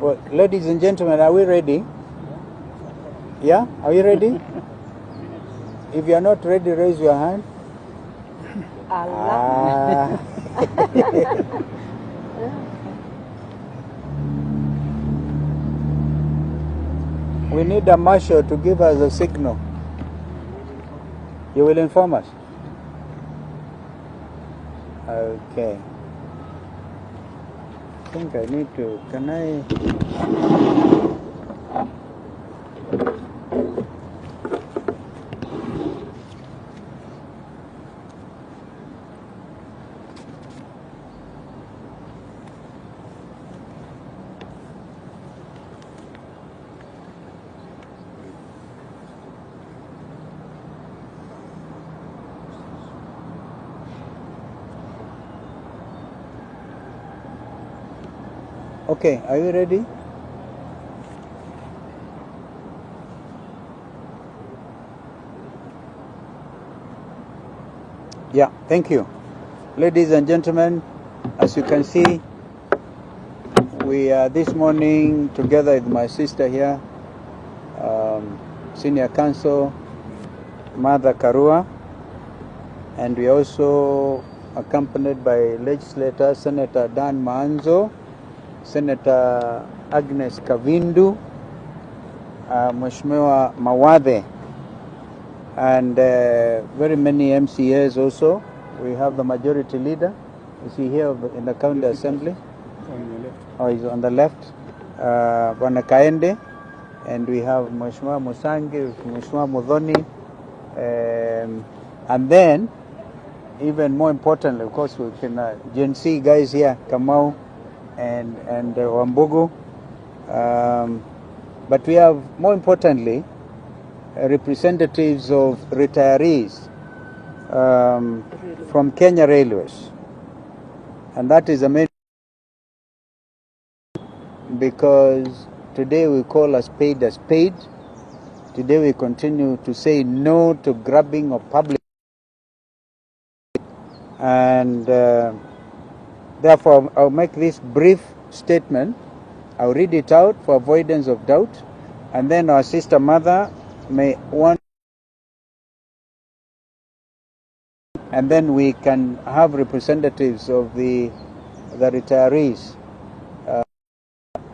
Well, ladies and gentlemen, are we ready? Yeah? Are you ready? If you are not ready, raise your hand. Allah. We need a marshal to give us a signal. You will inform us? Okay. I think I need to, can I? Okay, are you ready? Yeah, thank you. Ladies and gentlemen, as you can see, we are this morning together with my sister here, Senior Counsel, Mother Karuya, and we are also accompanied by legislators, Senator Dan Maanzo, Senator Agnes Kavindu, Mheshimiwa Mawadhe, and very many MCAs also. We have the majority leader. Is he here in the county assembly? On the left. Oh, he's on the left. Bwana Kaende, and we have Mheshimiwa Musangi, Mheshimiwa Mudhoni, and then, even more importantly, of course, we can Gen Z guys here, Kamau and Wambugu. But we have, more importantly, representatives of retirees from Kenya Railways. And that is amazing because today we call a spade a spade. Today we continue to say no to grabbing of public. And therefore, I'll make this brief statement. I'll read it out for avoidance of doubt. And then our sister mother may want, and then we can have representatives of the retirees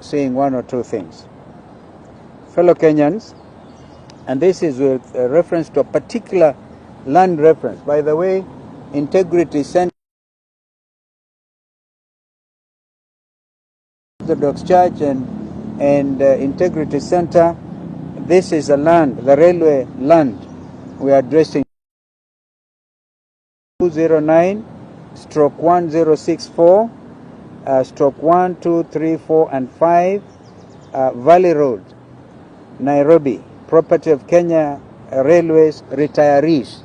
saying one or two things. Fellow Kenyans, and this is with reference to a particular land reference. By the way, Integrity Center, Orthodox Church and Integrity Center, this is a land, the railway land we are addressing. 209/1064 stroke 1, 2, 3, 4, and 5 Valley Road, Nairobi, property of Kenya Railways retirees.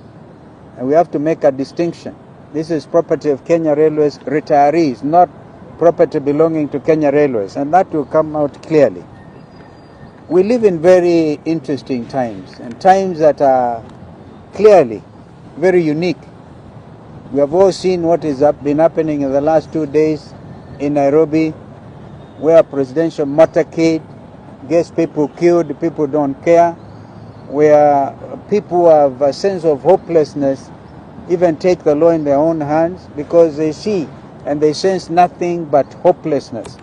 And we have to make a distinction. This is property of Kenya Railways retirees, not property belonging to Kenya Railways, and that will come out clearly. We live in very interesting times, and times that are clearly very unique. We have all seen what has been happening in the last 2 days in Nairobi, where presidential motorcade gets people killed, people don't care, where people have a sense of hopelessness, even take the law in their own hands because they see and they sense nothing but hopelessness.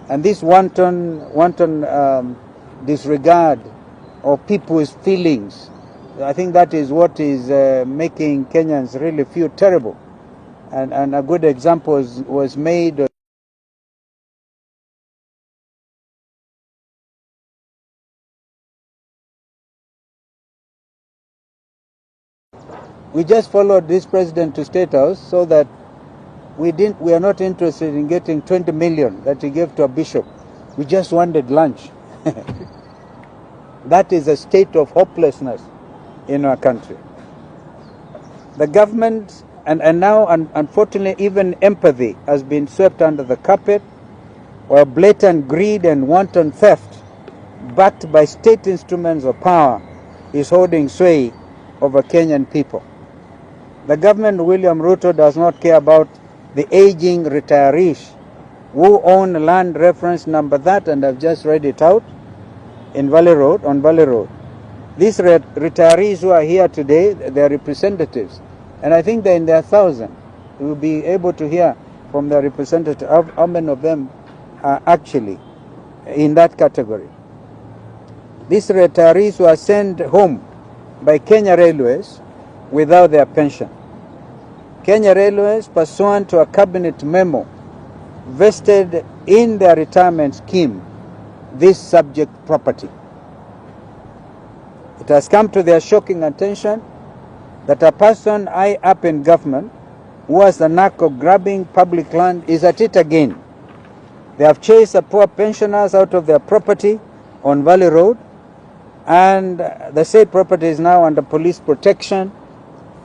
And this wanton disregard of people's feelings, I think that is what is making Kenyans really feel terrible. And a good example was made. We just followed this president to State House so that we are not interested in getting 20 million that he gave to a bishop. We just wanted lunch. That is a state of hopelessness in our country. The government, and now unfortunately even empathy has been swept under the carpet, while blatant greed and wanton theft, backed by state instruments of power, is holding sway over Kenyan people. The government, William Ruto, does not care about the aging retirees who own land reference number that, and I've just read it out, in Valley Road, on Valley Road. These retirees who are here today, they're representatives, and I think they're in their thousands. We'll be able to hear from their representative how many of them are actually in that category. These retirees were sent home by Kenya Railways without their pension. Kenya Railways, pursuant to a cabinet memo, vested in their retirement scheme this subject property. It has come to their shocking attention that a person high up in government who has the knack of grabbing public land is at it again. They have chased the poor pensioners out of their property on Valley Road, and the said property is now under police protection,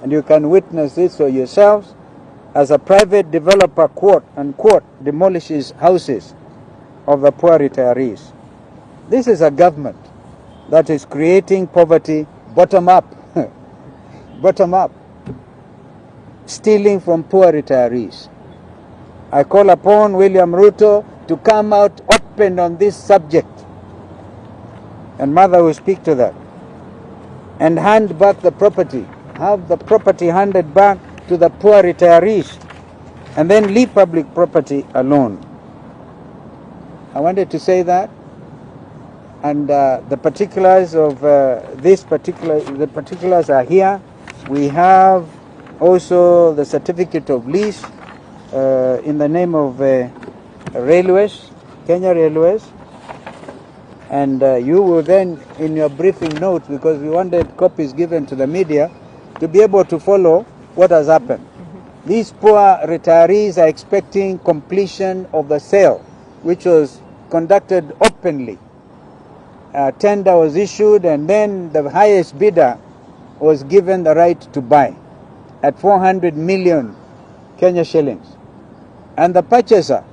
and you can witness this for yourselves as a private developer, quote unquote, demolishes houses of the poor retirees. This is a government that is creating poverty bottom up, bottom up, stealing from poor retirees. I call upon William Ruto to come out open on this subject, and Mother will speak to that, and hand back the property, have the property handed back to the poor retirees, and then leave public property alone. I wanted to say that, and the particulars of the particulars are here. We have also the certificate of lease in the name of Railways, Kenya Railways, and you will then, in your briefing notes, because we wanted copies given to the media, to be able to follow what has happened. These poor retirees are expecting completion of the sale, which was conducted openly. A tender was issued, and then the highest bidder was given the right to buy at 400 million Kenya shillings. And the purchaser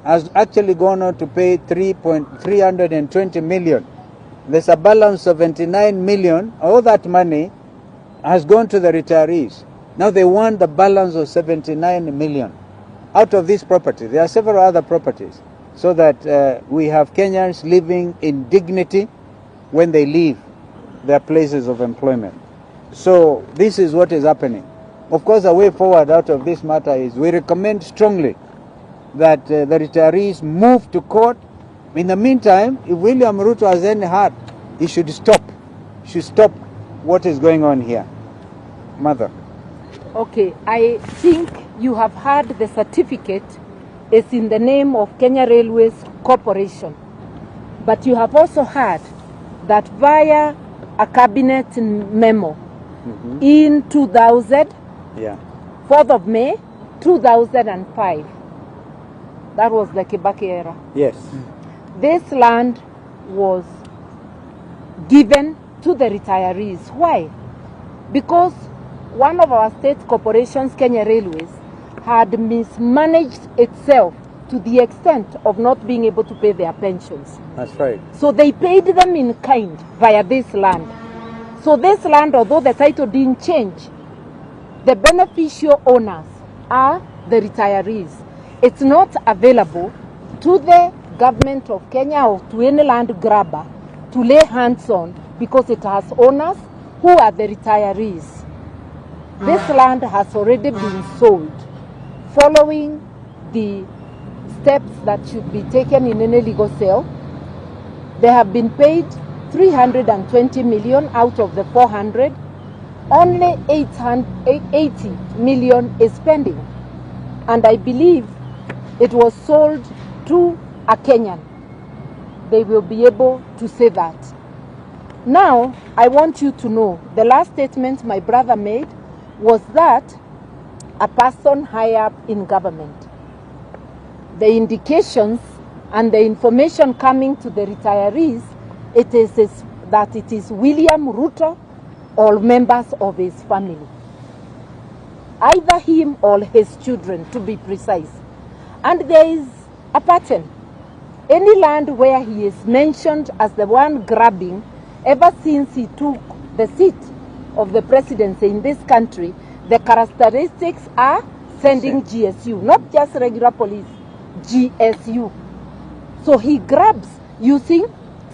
has actually gone on to pay 320 million. There's a balance of 79 million. All that money has gone to the retirees. Now they want the balance of 79 million out of this property. There are several other properties, so that we have Kenyans living in dignity when they leave their places of employment. So this is what is happening. Of course, the way forward out of this matter is we recommend strongly that the retirees move to court. In the meantime, if William Ruto has any heart, he should stop. What is going on here. Mother. Okay, I think you have heard the certificate is in the name of Kenya Railways Corporation. But you have also heard that via a cabinet memo in 2000, 4th of May, 2005, that was the Kibaki era. Yes. This land was given to the retirees. Why? Because one of our state corporations, Kenya Railways, had mismanaged itself to the extent of not being able to pay their pensions. That's right. So they paid them in kind via this land. So this land, although the title didn't change, the beneficial owners are the retirees. It's not available to the government of Kenya or to any land grabber to lay hands on, because it has owners who are the retirees. This land has already been sold following the steps that should be taken in any legal sale. They have been paid 320 million out of the 400. Only 80 million is pending. And I believe it was sold to a Kenyan. They will be able to say that. Now, I want you to know, the last statement my brother made was that a person high up in government. The indications and the information coming to the retirees, it is that it is William Ruto or members of his family. Either him or his children, to be precise. And there is a pattern. Any land where he is mentioned as the one grabbing, ever since he took the seat of the presidency in this country, the characteristics are sending GSU, not just regular police, GSU. So he grabs using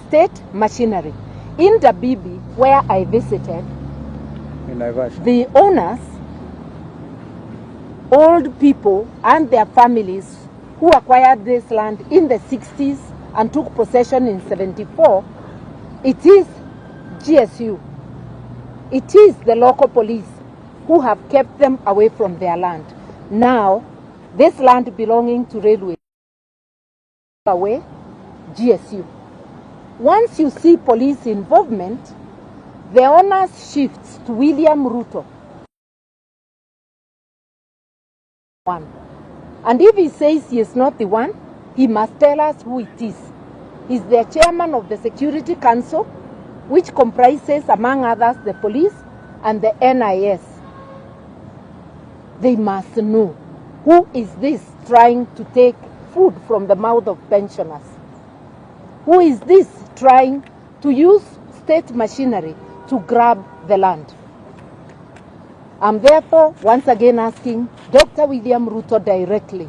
state machinery. In Dabibi, where I visited, In Naivasha. the owners, old people and their families who acquired this land in the 60s and took possession in 74, it is GSU. It is the local police who have kept them away from their land. Now, this land belonging to railway away, GSU. Once you see police involvement, the onus shifts to William Ruto. And if he says he is not the one, he must tell us who it is. He's the chairman of the Security Council, which comprises, among others, the police and the NIS. They must know who is this trying to take food from the mouth of pensioners. Who is this trying to use state machinery to grab the land? I'm therefore once again asking Dr. William Ruto directly,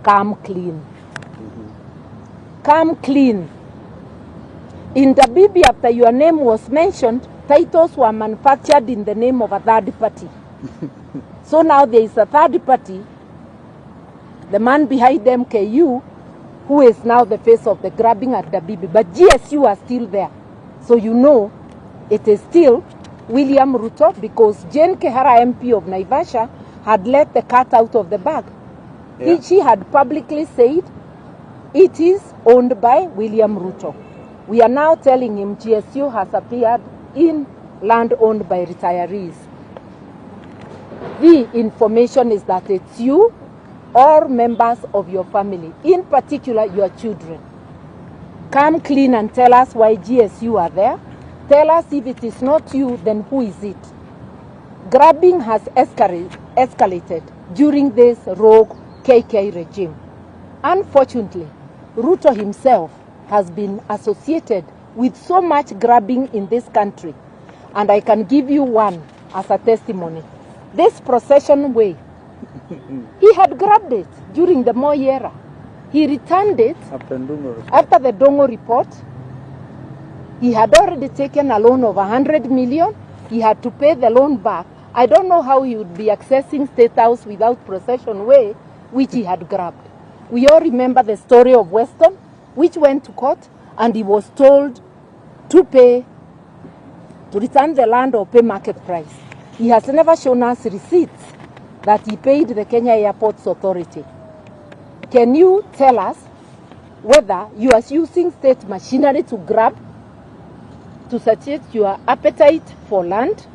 come clean. Come clean. In Dabibi, after your name was mentioned, titles were manufactured in the name of a third party. So now there is a third party, the man behind MKU, who is now the face of the grabbing at Dabibi. But GSU are still there. So you know it is still William Ruto, because Jane Kehara, MP of Naivasha, had let the cat out of the bag. Yeah. She had publicly said it is owned by William Ruto. We are now telling him GSU has appeared in land owned by retirees. The information is that it's you or members of your family, in particular your children. Come clean and tell us why GSU are there. Tell us if it is not you, then who is it? Grabbing has escalated during this rogue KK regime. Unfortunately, Ruto himself has been associated with so much grabbing in this country. And I can give you one as a testimony. This procession way, he had grabbed it during the Moi era. He returned it after the Dongo report. He had already taken a loan of 100 million. He had to pay the loan back. I don't know how he would be accessing State House without procession way, which he had grabbed. We all remember the story of Weston, which went to court, and he was told to return the land or pay market price. He has never shown us receipts that he paid the Kenya Airports Authority. Can you tell us whether you are using state machinery to grab, to satiate your appetite for land?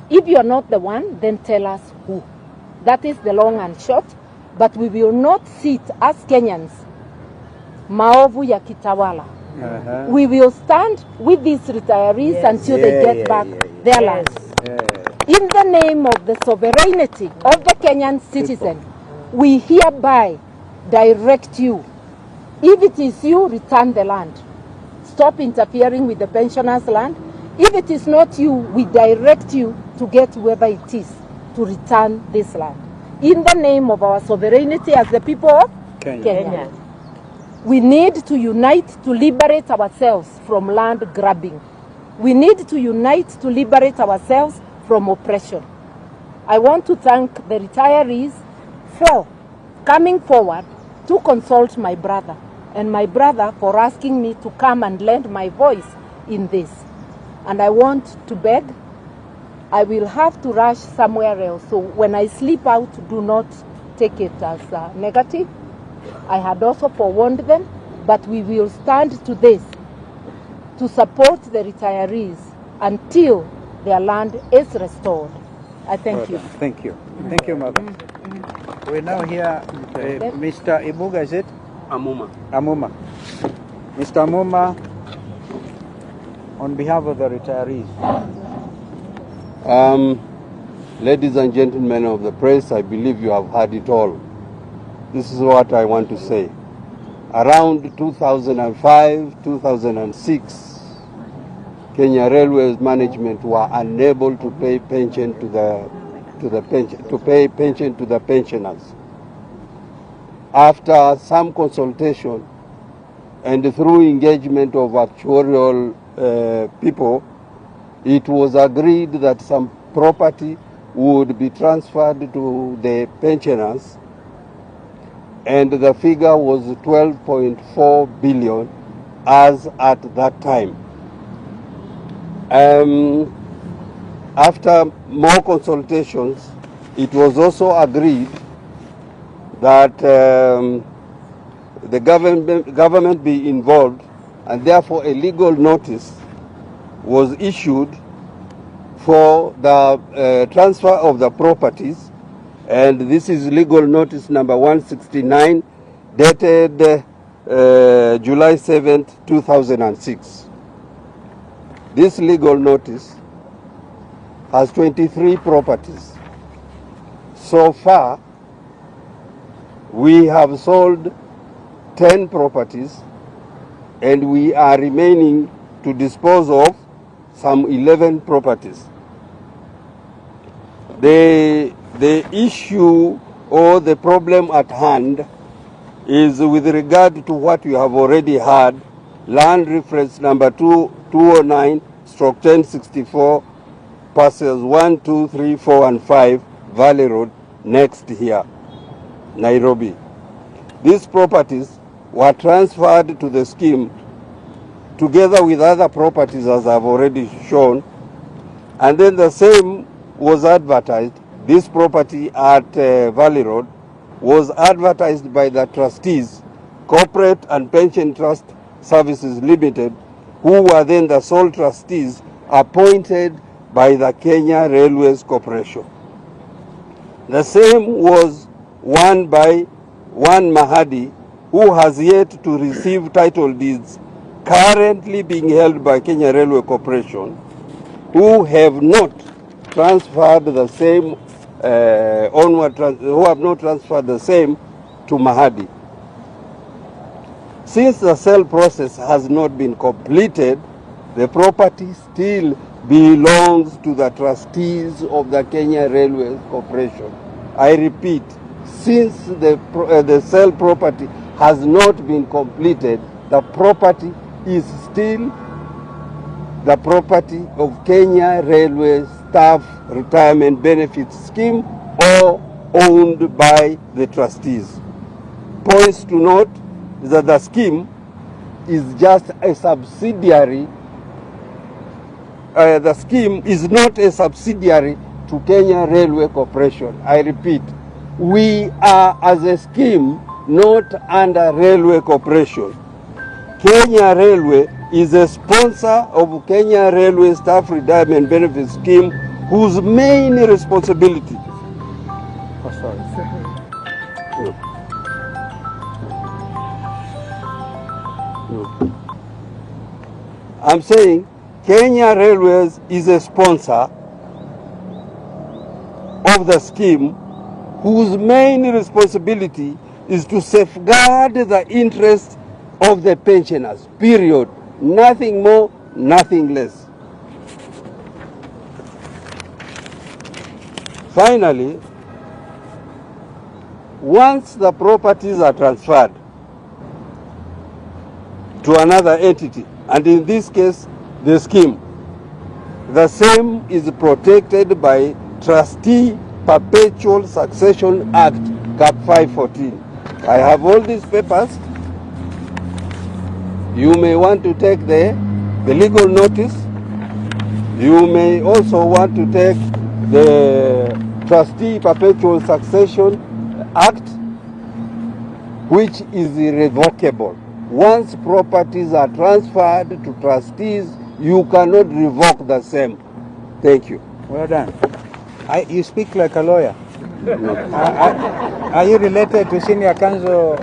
If you are not the one, then tell us who. That is the long and short. But we will not sit as Kenyans, maovu ya kitawala. We will stand with these retirees until they get back their lands. In the name of the sovereignty of the Kenyan citizen, we hereby direct you. If it is you, return the land. Stop interfering with the pensioners' land. If it is not you, we direct you to get whoever it is to return this land. In the name of our sovereignty as the people of Kenya. We need to unite to liberate ourselves from land grabbing. We need to unite to liberate ourselves from oppression. I want to thank the retirees for coming forward to consult my brother, and my brother for asking me to come and lend my voice in this. And I want to beg, I will have to rush somewhere else. So when I sleep out, do not take it as negative. I had also forewarned them, but we will stand to this to support the retirees until their land is restored. I thank you. Thank you. Thank you, Mother. We now hear Mr. Ibuga, is it? Amuma. Amuma. Mr. Amuma, on behalf of the retirees. Ladies and gentlemen of the press, I believe you have heard it all. This is what I want to say. Around 2005, 2006, Kenya Railways management were unable to pay pension to the to the pension, to pay pension to the pensioners. After some consultation and through engagement of actuarial people, it was agreed that some property would be transferred to the pensioners, and the figure was 12.4 billion as at that time. After more consultations, it was also agreed that the government be involved, and therefore a legal notice was issued for the transfer of the properties, and this is legal notice number 169 dated July 7th, 2006. This legal notice has 23 properties. So far, we have sold 10 properties, and we are remaining to dispose of some 11 properties. The issue or the problem at hand is with regard to what you have already had, land reference number 209/1064, parcels 1, 2, 3, 4, and 5, Valley Road, next here, Nairobi. These properties were transferred to the scheme together with other properties, as I've already shown, and then the same was advertised. This property at Valley Road was advertised by the trustees, Corporate and Pension Trust Services Limited, who were then the sole trustees appointed by the Kenya Railways Corporation. The same was won by one Mahadi, who has yet to receive title deeds, currently being held by Kenya Railway Corporation, who have not transferred the same who have not transferred the same to Mahadi. Since the sale process has not been completed, the property still belongs to the trustees of the Kenya Railways Corporation. I repeat, since the sale property has not been completed, the property is still the property of Kenya Railway Staff Retirement Benefits Scheme or owned by the trustees. Points to note is that the scheme is just a subsidiary. The scheme is not a subsidiary to Kenya Railway Corporation. I repeat, we are as a scheme not under Railway Corporation. Kenya Railway is a sponsor of Kenya Railway Staff Retirement Benefit Scheme, whose main responsibility. Oh, sorry. No. I'm saying Kenya Railways is a sponsor of the scheme, whose main responsibility is to safeguard the interests of the pensioners, period. Nothing more, nothing less. Finally, once the properties are transferred to another entity, and in this case, the scheme, the same is protected by Trustee Perpetual Succession Act, Cap 514. I have all these papers. You may want to take the legal notice. You may also want to take the Trustee Perpetual Succession Act, which is irrevocable. Once properties are transferred to trustees, you cannot revoke the same. Thank you. Well done. You speak like a lawyer. Are you related to Senior Counsel